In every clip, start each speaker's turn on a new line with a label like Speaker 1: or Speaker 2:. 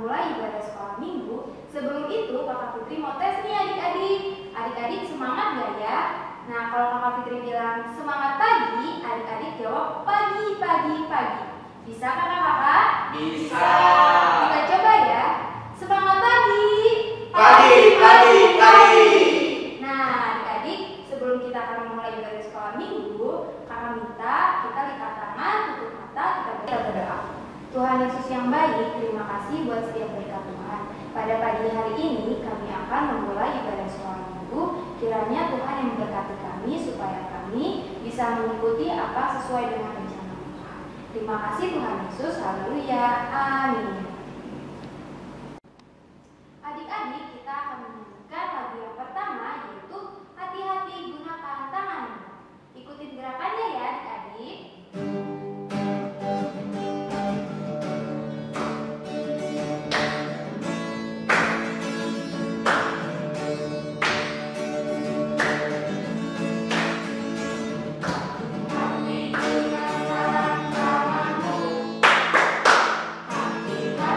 Speaker 1: memulai ibadah sekolah minggu, sebelum itu Kakak Fitri mau tes nih adik-adik. Adik-adik semangat gak ya? Nah, kalau Kakak Fitri bilang semangat pagi, adik-adik jawab pagi, pagi, pagi. Bisa kakak-kakak?
Speaker 2: Bisa.
Speaker 1: Kita coba ya. Semangat pagi.
Speaker 2: Pagi, pagi, pagi.
Speaker 1: Nah, adik-adik, sebelum kita akan memulai ibadah sekolah minggu, kakak minta kita lipat tangan, tutup mata, kita berdoa. Tuhan Yesus yang baik, terima kasih buat setiap berkat Tuhan. Pada pagi hari ini kami akan memulai ibadah sekolah minggu. Kiranya Tuhan yang memberkati kami supaya kami bisa mengikuti apa sesuai dengan rencana Tuhan. Terima kasih Tuhan Yesus. Haleluya. Amin. Adik-adik, kita akan menyanyikan lagu yang pertama, yaitu Hati-hati Gunakan Tanganmu. Ikutin gerakannya ya adik-adik.
Speaker 2: Hati-hati gunakan tanganmu. Hati-hati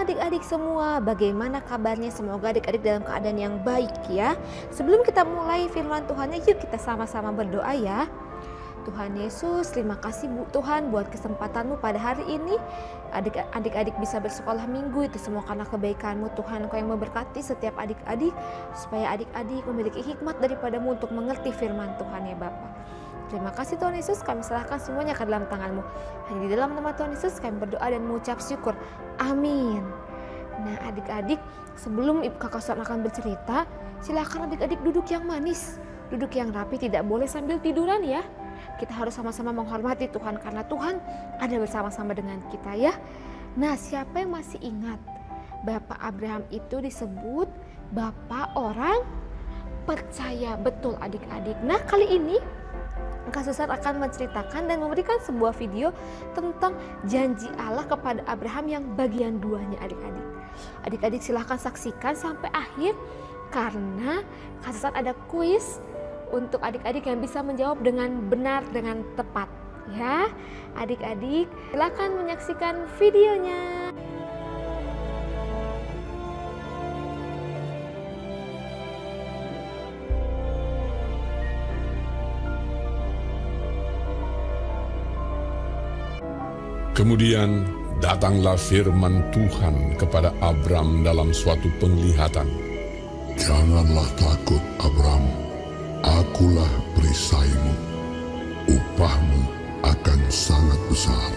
Speaker 3: adik-adik semua, bagaimana kabarnya? Semoga adik-adik dalam keadaan yang baik ya. Sebelum kita mulai firman Tuhannya, yuk kita sama-sama berdoa ya. Tuhan Yesus, terima kasih Tuhan buat kesempatan-Mu pada hari ini. Adik-adik bisa bersekolah minggu, itu semua karena kebaikan-Mu Tuhan. Engkau yang memberkati setiap adik-adik, supaya adik-adik memiliki hikmat daripada-Mu untuk mengerti firman Tuhan ya Bapa. Terima kasih Tuhan Yesus, kami serahkan semuanya ke dalam tangan-Mu. Hanya di dalam nama Tuhan Yesus kami berdoa dan mengucap syukur. Amin. Nah adik-adik, sebelum Kakak Susan akan bercerita, silakan adik-adik duduk yang manis, duduk yang rapi, tidak boleh sambil tiduran ya. Kita harus sama-sama menghormati Tuhan karena Tuhan ada bersama-sama dengan kita ya. Nah siapa yang masih ingat Bapak Abraham itu disebut Bapak orang percaya? Betul adik-adik. Nah kali ini Kak Susan akan menceritakan dan memberikan sebuah video tentang janji Allah kepada Abraham yang bagian 2-nya adik-adik. Adik-adik silahkan saksikan sampai akhir karena Kak Susan ada kuis untuk adik-adik yang bisa menjawab dengan benar, dengan tepat. Ya, adik-adik silahkan menyaksikan videonya.
Speaker 4: Kemudian datanglah firman Tuhan kepada Abram dalam suatu penglihatan.
Speaker 5: Janganlah takut Abram, akulah perisaimu, upahmu akan sangat besar.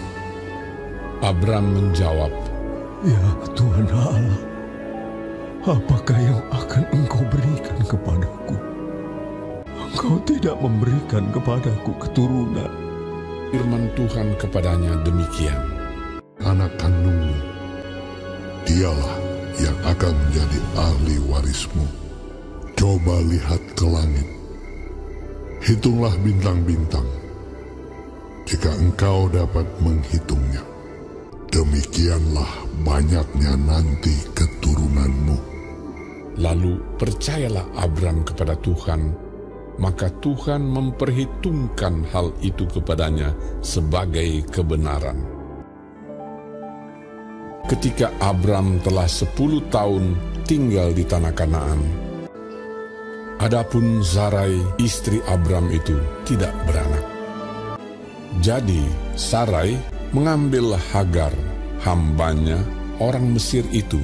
Speaker 4: Abram menjawab,
Speaker 6: Ya Tuhan Allah, apakah yang akan Engkau berikan kepadaku? Engkau tidak memberikan kepadaku keturunan.
Speaker 4: Firman Tuhan kepadanya demikian.
Speaker 5: Anak kandungmu, dialah yang akan menjadi ahli warismu. Coba lihat ke langit, hitunglah bintang-bintang, jika engkau dapat menghitungnya. Demikianlah banyaknya nanti keturunanmu.
Speaker 4: Lalu percayalah Abram kepada Tuhan, maka Tuhan memperhitungkan hal itu kepadanya sebagai kebenaran. Ketika Abram telah 10 tahun tinggal di tanah Kanaan, adapun Sarai istri Abram itu tidak beranak. Jadi Sarai mengambil Hagar, hambanya orang Mesir itu,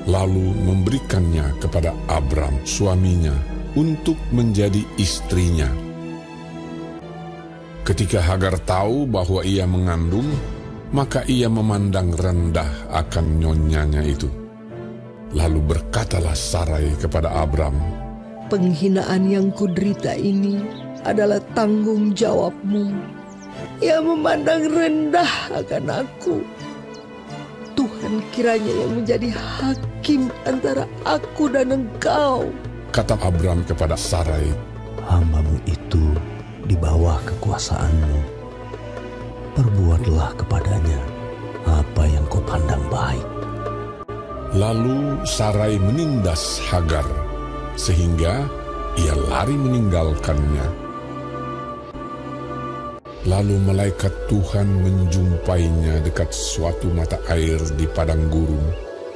Speaker 4: lalu memberikannya kepada Abram suaminya untuk menjadi istrinya. Ketika Hagar tahu bahwa ia mengandung, maka ia memandang rendah akan nyonyanya itu. Lalu berkatalah Sarai kepada Abram,
Speaker 7: Penghinaan yang kuderita ini adalah tanggung jawabmu. Ia memandang rendah akan aku. Tuhan kiranya yang menjadi hakim antara aku dan engkau.
Speaker 4: kata Abram kepada Sarai,
Speaker 6: Hamba-Mu itu di bawah kekuasaan-Mu. Perbuatlah kepadanya apa yang Kau pandang baik.
Speaker 4: Lalu Sarai menindas Hagar, sehingga ia lari meninggalkannya. Lalu malaikat Tuhan menjumpainya dekat suatu mata air di padang gurun,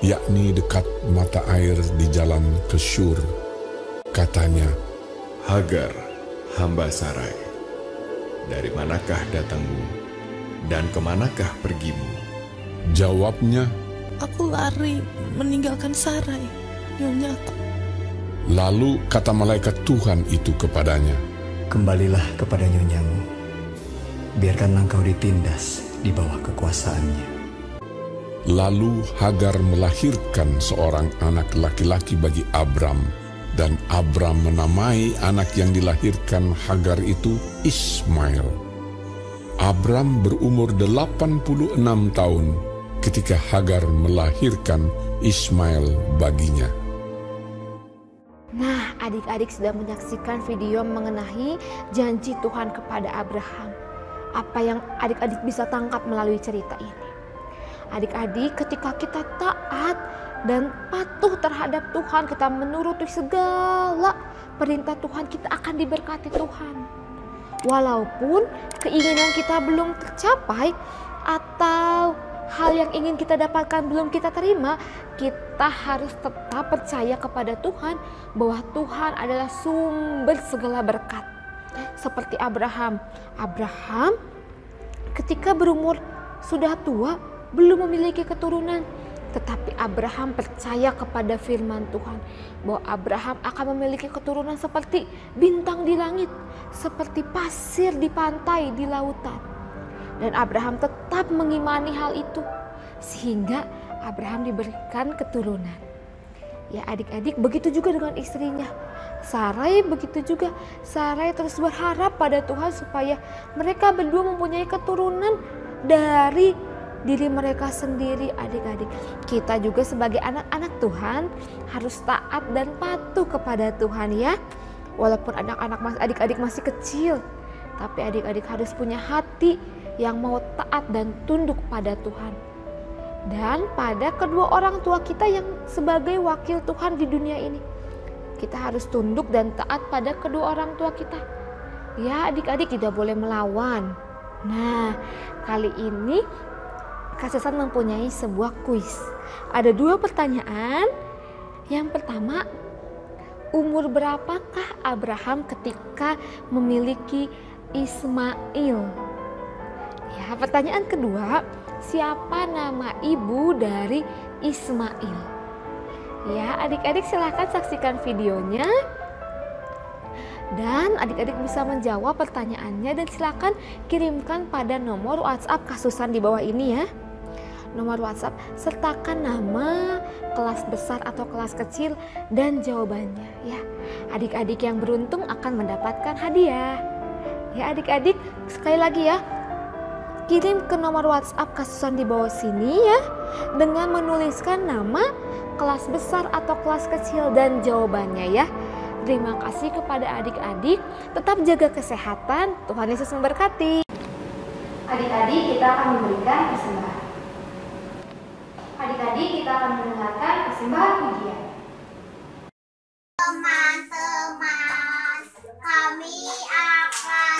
Speaker 4: yakni dekat mata air di jalan ke Syur. Katanya,
Speaker 8: Hagar, hamba Sarai, dari manakah datangmu dan kemanakah pergimu?
Speaker 4: Jawabnya,
Speaker 9: Aku lari meninggalkan Sarai, nyonyaku.
Speaker 4: lalu kata malaikat Tuhan itu kepadanya,
Speaker 10: Kembalilah kepada nyonyamu, biarkanlah engkau ditindas di bawah kekuasaannya.
Speaker 4: Lalu Hagar melahirkan seorang anak laki-laki bagi Abram, dan Abram menamai anak yang dilahirkan Hagar itu Ismail. Abram berumur 86 tahun ketika Hagar melahirkan Ismail baginya.
Speaker 3: Nah, adik-adik sudah menyaksikan video mengenai janji Tuhan kepada Abraham. Apa yang adik-adik bisa tangkap melalui cerita ini? Adik-adik, ketika kita taat dan patuh terhadap Tuhan, kita menuruti segala perintah Tuhan, kita akan diberkati Tuhan. Walaupun keinginan kita belum tercapai atau hal yang ingin kita dapatkan belum kita terima, kita harus tetap percaya kepada Tuhan bahwa Tuhan adalah sumber segala berkat. Seperti Abraham. Abraham ketika berumur sudah tua belum memiliki keturunan, tetapi Abraham percaya kepada firman Tuhan bahwa Abraham akan memiliki keturunan seperti bintang di langit, seperti pasir di pantai di lautan. Dan Abraham tetap mengimani hal itu sehingga Abraham diberikan keturunan. Ya adik-adik, begitu juga dengan istrinya Sarai, begitu juga Sarai terus berharap pada Tuhan supaya mereka berdua mempunyai keturunan dari diri mereka sendiri. Adik-adik, kita juga sebagai anak-anak Tuhan harus taat dan patuh kepada Tuhan ya. Walaupun adik-adik masih kecil, tapi adik-adik harus punya hati yang mau taat dan tunduk pada Tuhan. Dan pada kedua orang tua kita yang sebagai wakil Tuhan di dunia ini, kita harus tunduk dan taat pada kedua orang tua kita. Ya adik-adik, tidak boleh melawan. Nah, kali ini Kak Susan mempunyai sebuah kuis. Ada 2 pertanyaan. Yang pertama, umur berapakah Abraham ketika memiliki Ismail? Ya, pertanyaan kedua, siapa nama ibu dari Ismail? Ya, adik-adik silahkan saksikan videonya. Dan adik-adik bisa menjawab pertanyaannya dan silakan kirimkan pada nomor WhatsApp Kak Susan di bawah ini ya. Nomor WhatsApp, sertakan nama, kelas besar atau kelas kecil dan jawabannya ya. Adik-adik yang beruntung akan mendapatkan hadiah. Ya adik-adik, sekali lagi ya, kirim ke nomor WhatsApp Kak Susan di bawah sini ya, dengan menuliskan nama, kelas besar atau kelas kecil dan jawabannya ya. Terima kasih kepada adik-adik, tetap jaga kesehatan, Tuhan Yesus memberkati.
Speaker 1: Adik-adik, kita akan memberikan persembahan. Adik-adik, kita akan mendengarkan persembahan pujian.
Speaker 11: Teman-teman, kami akan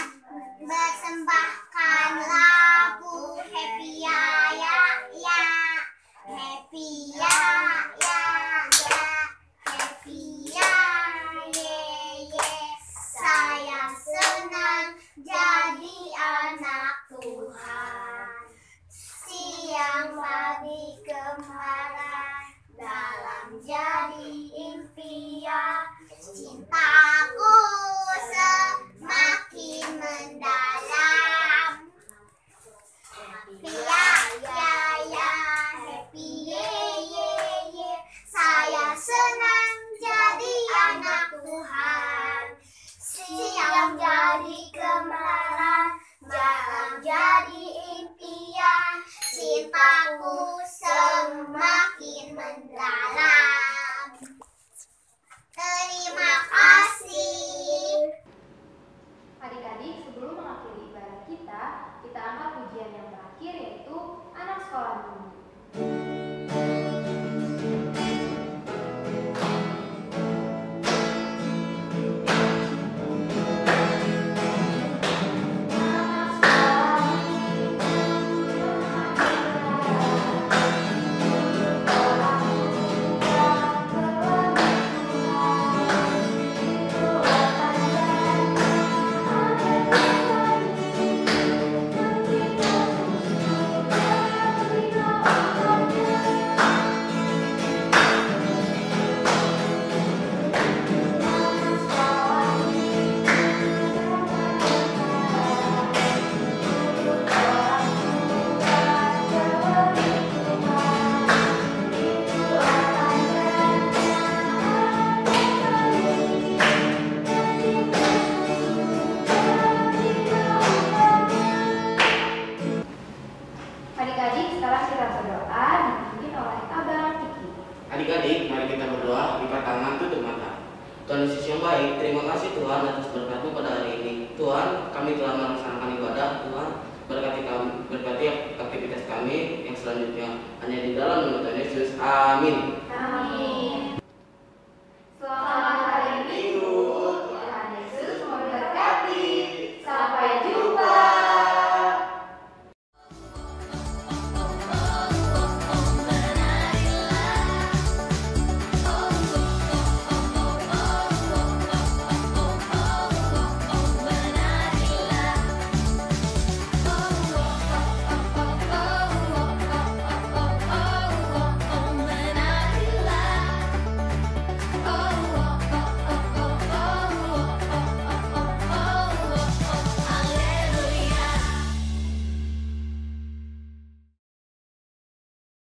Speaker 11: bersembahkan lagu Happy Ya Ya Ya, Happy Ya Ya Ya, Happy Ya Ye. Saya senang jadi anak Tuhan. Siang pagi kemarin dalam jadi impian, cintaku semakin mendalam. Happy ya ya ya, happy ye ye ye. Saya senang jadi anak Tuhan. Siang jadi kemarin, dalam jadi impian, cintaku semakin mendalam. Terima kasih.
Speaker 1: Adik-adik, sebelum mengakhiri ibadah kita angkat pujian yang terakhir, yaitu anak sekolah minggu. Adik-adik, sekarang kita berdoa dipimpin oleh Abang Kiki.
Speaker 2: Adik-adik, mari kita berdoa, buka tangan, tutup mata. Tuhan Yesus yang baik, terima kasih Tuhan atas berkat-Mu pada hari ini. Tuhan, kami telah melaksanakan ibadah. Tuhan, berkati kami, berkati aktivitas kami yang selanjutnya. Hanya di dalam nama Tuhan Yesus. Amin.